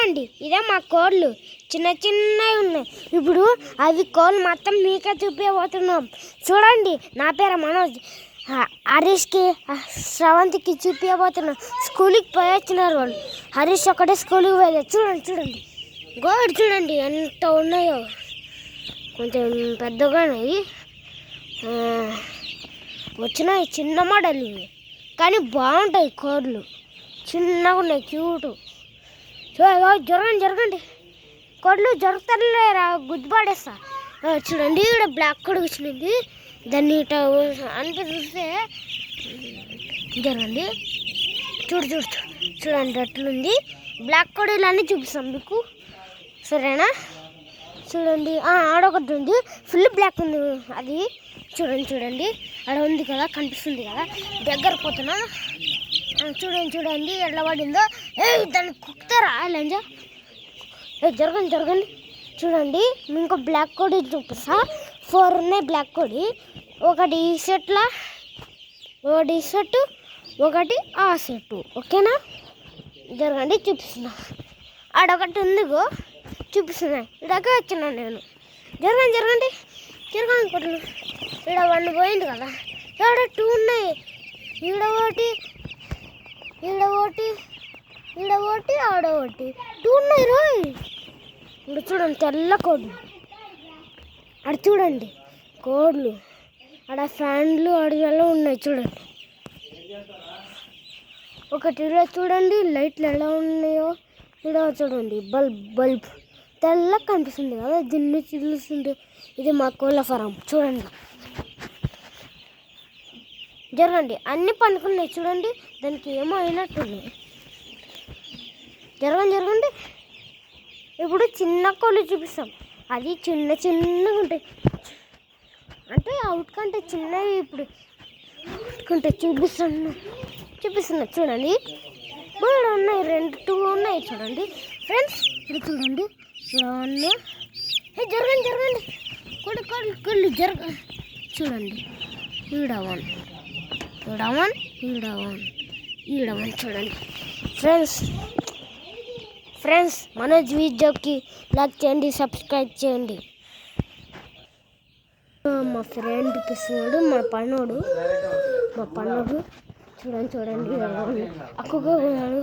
చూడండి ఇదే మా కోళ్ళు చిన్న చిన్నవి ఉన్నాయి. ఇప్పుడు అవి కోళ్ళు మొత్తం మీకే చూపించబోతున్నాం. చూడండి నా పేరు మనోజ్. హరీష్కి శ్రవంతికి చూపించబోతున్నాం. స్కూల్కి పోయి వచ్చినారు వాళ్ళు. హరీష్ ఒకటే స్కూల్కి పోయలేదు. చూడండి చూడండి గోడు చూడండి ఎంత ఉన్నాయో. కొంచెం పెద్దగా ఉన్నాయి, వచ్చినాయి చిన్న మోడల్ ఇవి, కానీ బాగుంటాయి కోళ్ళు. చిన్నగా ఉన్నాయి, క్యూట్. జరగండి జరగండి కోళ్ళు జరుగుతారులేరా, గుద్దుపాడేస్తా. చూడండి ఇక్కడ బ్లాక్ కోడ్ వచ్చింది. దాన్ని ఇట అంతే చూస్తే జరగండి. చూడండి అట్లుంది. బ్లాక్ కోడ్ ఇలానే చూపిస్తాం మీకు, సరేనా? చూడండి ఆడొకటి ఉంది, ఫుల్ బ్లాక్ ఉంది అది. చూడండి ఆడ ఉంది కదా, కనిపిస్తుంది కదా, దగ్గర పోతున్నా. చూడండి ఎట్లా పడిందో. దాన్ని కుక్కుతారా లంజా? జరగండి చూడండి. ఇంకో బ్లాక్ కోడి చూపిస్తా. 4 ఉన్నాయి బ్లాక్ కోడి. ఒకటి ఈ సెట్లో, ఒకటి ఈ సెట్, ఒకటి ఆ సెట్. ఓకేనా? జరగండి చూపిస్తున్నా. ఆడొకటి ఉందిగో చూపిస్తున్నా. ఇలాగే వచ్చినా నేను. జరగండి కొట్లు. ఇక్కడ 1 పోయింది కదా, ఇక్కడ 2 ఉన్నాయి. ఈడ ఒకటి ఆడ ఒకటి 2 ఉన్నాయి రోయ్. ఇక్కడ చూడండి తెల్ల కోళ్ళు. అక్కడ చూడండి కోళ్ళు, ఆడ ఫ్యాన్లు అడిగేలా ఉన్నాయి. చూడండి ఒకటి చూడండి లైట్లు ఎలా ఉన్నాయో. ఇక్కడ చూడండి బల్బ్ తెల్ల కనిపిస్తుంది కదా, దీన్ని చిల్లుస్తుంది. ఇది మా కోళ్ళ ఫారం. చూడండి జరగండి అన్నీ పండుకున్నాయి. చూడండి దానికి ఏమో అయినట్టున్నాయి. జరగండి. ఇప్పుడు చిన్న కోళ్ళు చూపిస్తాం. అది చిన్నగా ఉంటాయి, అంటే అవుట్ కంటే చిన్నవి. ఇప్పుడు చూపిస్తున్నా చూడండి. ఇక్కడ ఉన్నాయి 2 ఉన్నాయి. చూడండి ఫ్రెండ్స్, ఇప్పుడు చూడండి ఇలా. జరగండి కోళ్ళు జరగ. చూడండి ఈడ 1 చూడండి ఫ్రెండ్స్ మనోజ్ వీడియోకి లైక్ చేయండి, సబ్స్క్రైబ్ చేయండి. మా ఫ్రెండ్ చూపిస్తున్నాడు, మా పన్నోడు. చూడండి అక్కగా ఉన్నాడు.